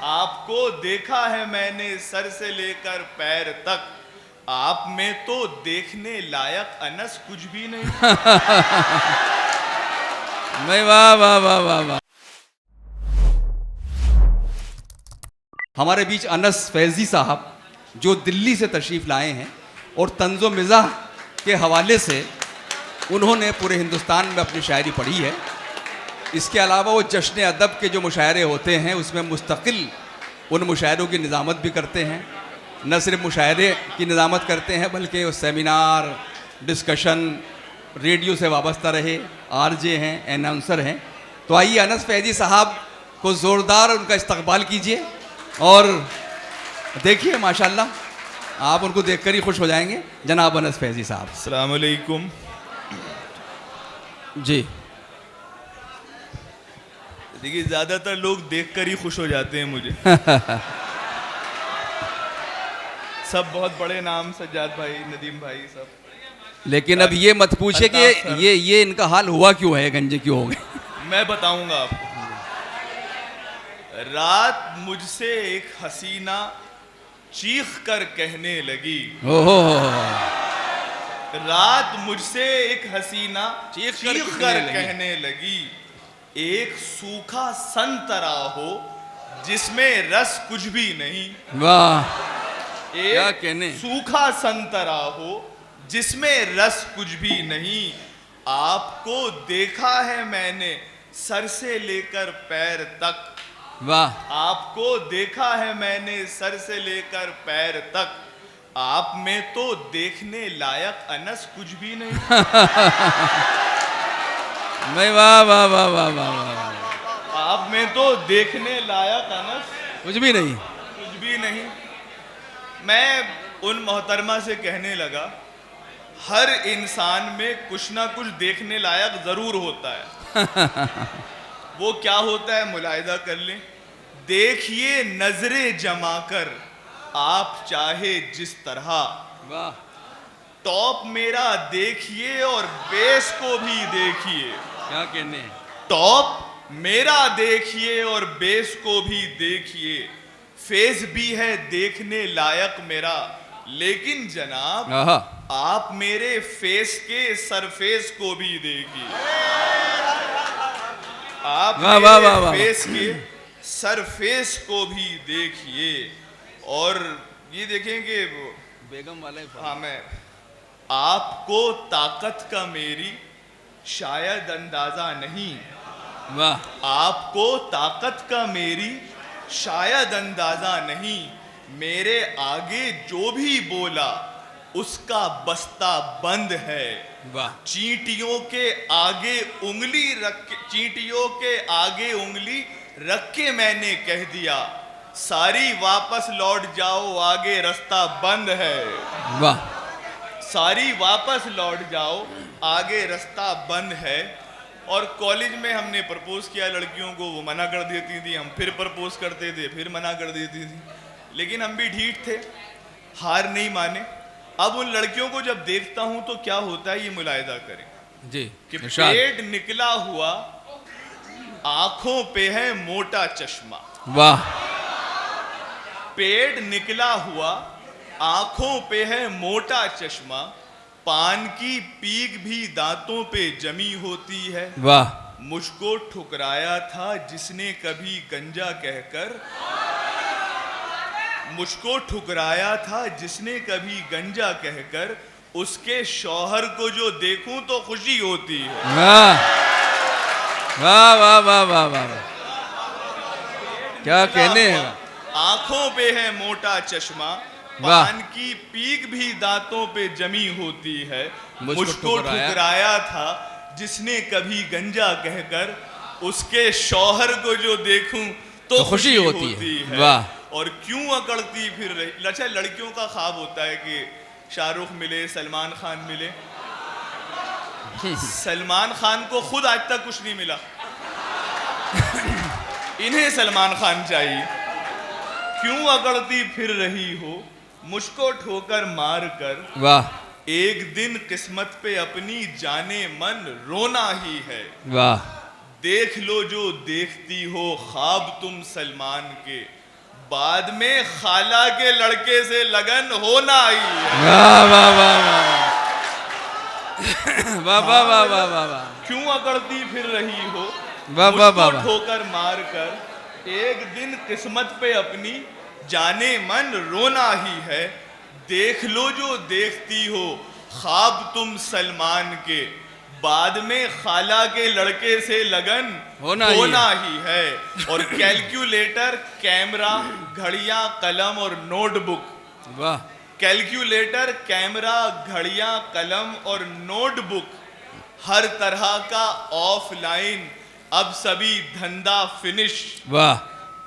आपको देखा है मैंने सर से लेकर पैर तक, आप में तो देखने लायक अनस कुछ भी नहीं। भाई वाह वाह वाह वाह वाह। हमारे बीच अनस फैजी साहब जो दिल्ली से तशरीफ़ लाए हैं और तंज़ो मिज़ाह के हवाले से उन्होंने पूरे हिंदुस्तान में अपनी शायरी पढ़ी है। इसके अलावा वो जश्न अदब के जो मुशायरे होते हैं उसमें मुस्तकिल उन मुशायरों की निज़ामत भी करते हैं। न सिर्फ मुशायरे की निज़ामत करते हैं बल्कि वो सेमिनार, डिस्कशन, रेडियो से वाबस्ता रहे आरजे हैं, अनाउंसर हैं। तो आइए अनस फैजी साहब को ज़ोरदार उनका इस्तकबाल कीजिए और देखिए माशाल्लाह आप उनको देखकर ही खुश हो जाएंगे। जनाब अनस फैजी साहब। अस्सलाम वालेकुम जी। देखिए, ज़्यादातर लोग देखकर ही खुश हो जाते हैं मुझे। सब बहुत बड़े नाम, सज्जाद भाई, नदीम भाई, सब। लेकिन अब ये मत पूछे कि ये इनका हाल हुआ क्यों है, गंजे क्यों हो गए। मैं बताऊंगा आपको। रात मुझसे एक हसीना चीख कर कहने लगी। ओहो। रात मुझसे एक हसीना चीख कर कहने लगी, एक सूखा संतरा हो जिसमें रस कुछ भी नहीं। वाह, क्या एक कहने। सूखा संतरा हो जिसमें रस कुछ भी नहीं। आपको देखा है मैंने सर से लेकर पैर तक। वाह। आपको देखा है मैंने सर से लेकर पैर तक, आप में तो देखने लायक अनस कुछ भी नहीं। भाई वाह वाह वाह वाह वाह वाह। आप में तो देखने लायक अनस कुछ भी नहीं। कुछ भी नहीं। मैं उन मोहतरमा से कहने लगा, हर इंसान में कुछ ना कुछ देखने लायक जरूर होता है। वो क्या होता है मुलाहिदा कर लें। देखिए नजरे जमा कर आप चाहे जिस तरह। वाह। टॉप मेरा देखिए और बेस को भी देखिए। क्या कहने। टॉप मेरा देखिए और बेस को भी देखिए। फेस भी है देखने लायक मेरा, लेकिन जनाब आप मेरे फेस के सरफेस को भी देखिए। आप मेरे फेस के सरफेस को भी देखिए। और ये देखेंगे बेगम वाले। हाँ, मैं आपको ताकत का मेरी शायद अंदाजा नहीं। वाह। आपको ताकत का मेरी शायद अंदाजा नहीं। मेरे आगे जो भी बोला उसका बस्ता बंद है। वाह। चींटियों के आगे उंगली रख के, चींटियों के आगे उंगली रख के मैंने कह दिया, सारी वापस लौट जाओ आगे रास्ता बंद है। वाह। सारी वापस लौट जाओ आगे रास्ता बंद है। और कॉलेज में हमने प्रपोज किया लड़कियों को, वो मना कर देती थी, हम फिर प्रपोज करते थे, फिर मना कर देती थी। लेकिन हम भी ढीठ थे, हार नहीं माने। अब उन लड़कियों को जब देखता हूं तो क्या होता है ये मुलाहिदा करें जी कि पेट निकला हुआ आंखों पे है मोटा चश्मा। वाह। पेट निकला हुआ आंखों पे है मोटा चश्मा, पान की पीक भी दांतों पे जमी होती है। वाह। मुझको ठुकराया था जिसने कभी गंजा कहकर, मुझको ठुकराया था जिसने कभी गंजा कहकर, उसके शौहर को जो देखूं तो खुशी होती है। वाह वाह वाह वाह वाह वाह। क्या कहने हैं। आंखों पे है मोटा चश्मा, पान की पीक भी दांतों पे जमी होती है। मुझको ठुकराया था जिसने कभी गंजा कहकर, उसके शौहर को जो देखूं तो खुशी होती है। वाह। और क्यों अकड़ती फिर रही। अच्छा, लड़कियों का ख्वाब होता है कि शाहरुख मिले, सलमान खान मिले। सलमान खान को खुद आज तक कुछ नहीं मिला, इन्हें सलमान खान चाहिए। क्यों अकड़ती फिर रही हो मुझको ठोकर मार कर। वाह। एक दिन किस्मत पे अपनी जाने मन रोना ही है। वाह। देख लो जो देखती हो ख्वाब तुम सलमान के, बाद में खाला के लड़के से लगन होना ही है। वाह वाह वाह वाह वाह वाह वाह वाह वाह वाह। क्यों अकड़ती फिर रही हो वाह वाह वाह मुझको वाह। ठोकर मार कर, एक दिन किस्मत पे अपनी जाने मन रोना ही है। देख लो जो देखती हो ख्वाब तुम सलमान के, बाद में खाला के लड़के से लगन होना ही है। और कैलकुलेटर, कैमरा, घड़ियां, कलम और नोटबुक। वाह। कैलकुलेटर, कैमरा, घड़ियां, कलम और नोटबुक, हर तरह का ऑफलाइन अब सभी धंधा फिनिश। वाह।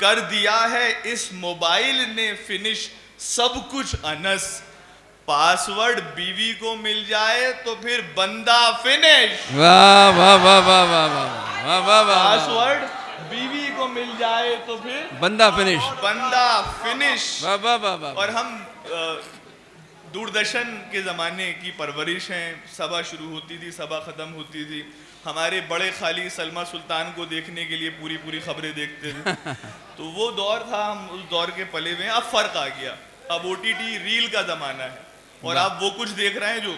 कर दिया है इस मोबाइल ने फिनिश सब कुछ अनस। पासवर्ड बीवी को मिल जाए तो फिर बंदा फिनिश। वाह वाह वाह वाह वाह वाह वाह वाह वाह। पासवर्ड बीवी को मिल जाए तो फिर बंदा फिनिश। बंदा फिनिश। वाह वाह वाह वाह। और हम दूरदर्शन के ज़माने की परवरिश हैं। सभा शुरू होती थी, सभा ख़त्म होती थी, हमारे बड़े खाली सलमा सुल्तान को देखने के लिए पूरी पूरी खबरें देखते थे। तो वो दौर था, हम उस दौर के पले हुए हैं। अब फ़र्क आ गया, अब OTT रील का ज़माना है और आप वो कुछ देख रहे हैं जो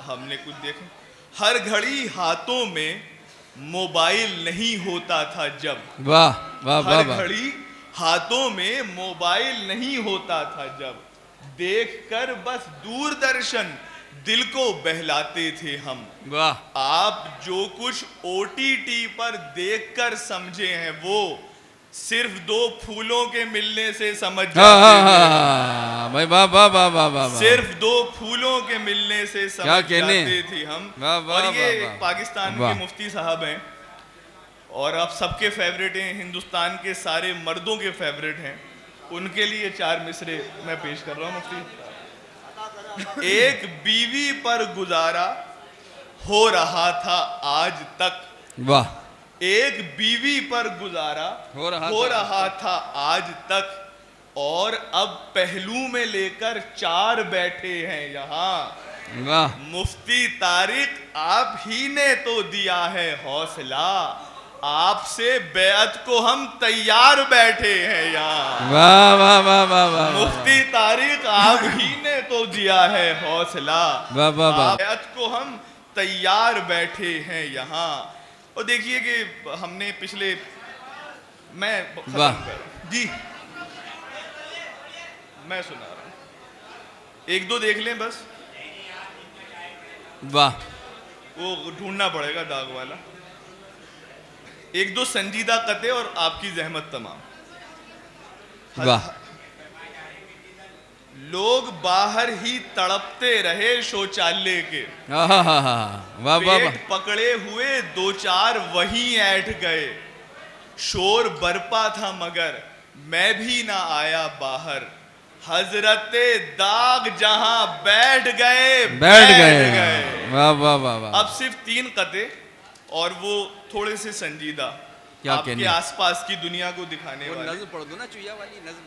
हमने कुछ देखा। हर घड़ी हाथों में मोबाइल नहीं होता था जब। वाह वाह वाह हर वाह। घड़ी हाथों में मोबाइल नहीं होता था जब, देखकर बस दूरदर्शन दिल को बहलाते थे हम। वाह। आप जो कुछ OTT पर देखकर समझे हैं वो सिर्फ 2 फूलों के मिलने से समझ जाते थे भाई। वाह वाह वाह वाह वाह। सिर्फ 2 फूलों के मिलने से समझ जाते थे हम। वाह वाह और ये वाह। पाकिस्तान के मुफ्ती साहब हैं और आप सबके फेवरेट हैं, हिंदुस्तान के सारे मर्दों के फेवरेट हैं। उनके लिए 4 मिसरे मैं पेश कर रहा हूँ मुफ्ती। एक बीवी पर गुजारा हो रहा था आज तक। वाह। एक बीवी पर गुजारा हो रहा था आज तक, और अब पहलू में लेकर 4 बैठे हैं यहाँ। वाह। मुफ्ती तारिक आप ही ने तो दिया है हौसला, आपसे बेअत को हम तैयार बैठे हैं यहाँ। वाह वाह वाह वाह वाह। मुफ्ती तारिक आप ही ने तो दिया है हौसला, वाह वाह वाह। बेअत को हम तैयार बैठे हैं यहाँ। और देखिए कि हमने पिछले मैं वाह जी मैं सुना रहा हूँ, 1-2 देख लें बस। वाह। वो ढूंढना पड़ेगा दाग वाला। 1-2 संजीदा कते और आपकी जहमत तमाम। वाह। लोग बाहर ही तड़पते रहे शौचालय के, वाह वाह वाह। पेट पकड़े हुए 2-4 वहीं ऐठ गए। शोर बरपा था मगर मैं भी ना आया बाहर, हजरते दाग जहां बैठ गए। वाह वाह वाह वाह। अब सिर्फ 3 कते और वो थोड़े से संजीदा, क्या आपके आसपास की दुनिया को दिखाने वाले। नज़्म पढ़ दो ना, चुया वाली नज़्म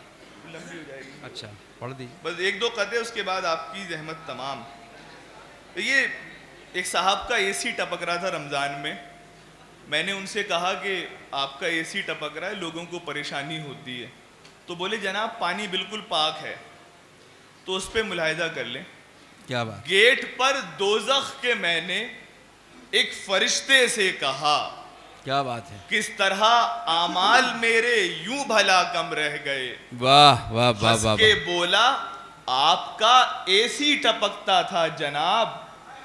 लंबी हो जाएगी। अच्छा पढ़ दीजिए बस 1-2 कते, उसके बाद आपकी जहमत तमाम। तो ये एक साहब का AC टपक रहा था रमज़ान में। मैंने उनसे कहा कि आपका AC टपक रहा है, लोगों को परेशानी होती है। तो बोले जनाब पानी बिल्कुल पाक है, तो उस पर मुलाहिजा कर लें। क्या बात। गेट पर दोज़ख के मैंने एक फरिश्ते से कहा, क्या बात है। किस तरह आमाल मेरे यूं भला कम रह गए। वाह वाह वाह वाह। के बोला आपका AC टपकता था जनाब,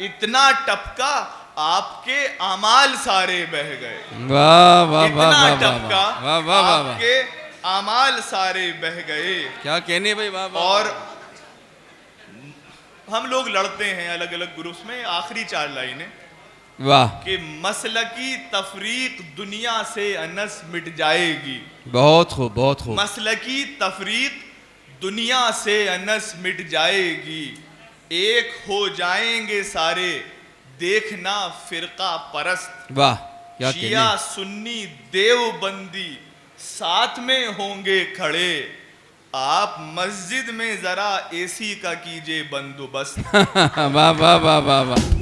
इतना टपका आपके आमाल सारे बह गए। वाह वाह वाह इतना वाह टपका वाह वाह वाह। आपके आमाल सारे बह गए। क्या कहने भाई। वाह वाह। और हम लोग लड़ते हैं अलग अलग ग्रुप्स में। आखिरी 4 लाइनें, वाह। कि मसलकी तफरीक दुनिया से अनस मिट जाएगी। बहुत खूब बहुत खूब। मसलकी तफरीक दुनिया से अनस मिट जाएगी, एक हो जाएंगे सारे देखना फिरका परस्त। वाह क्या शिया सुन्नी देवबंदी साथ में होंगे खड़े, आप मस्जिद में जरा AC का कीजिए बंदोबस्त। वाह वाह वाह वाह वाह।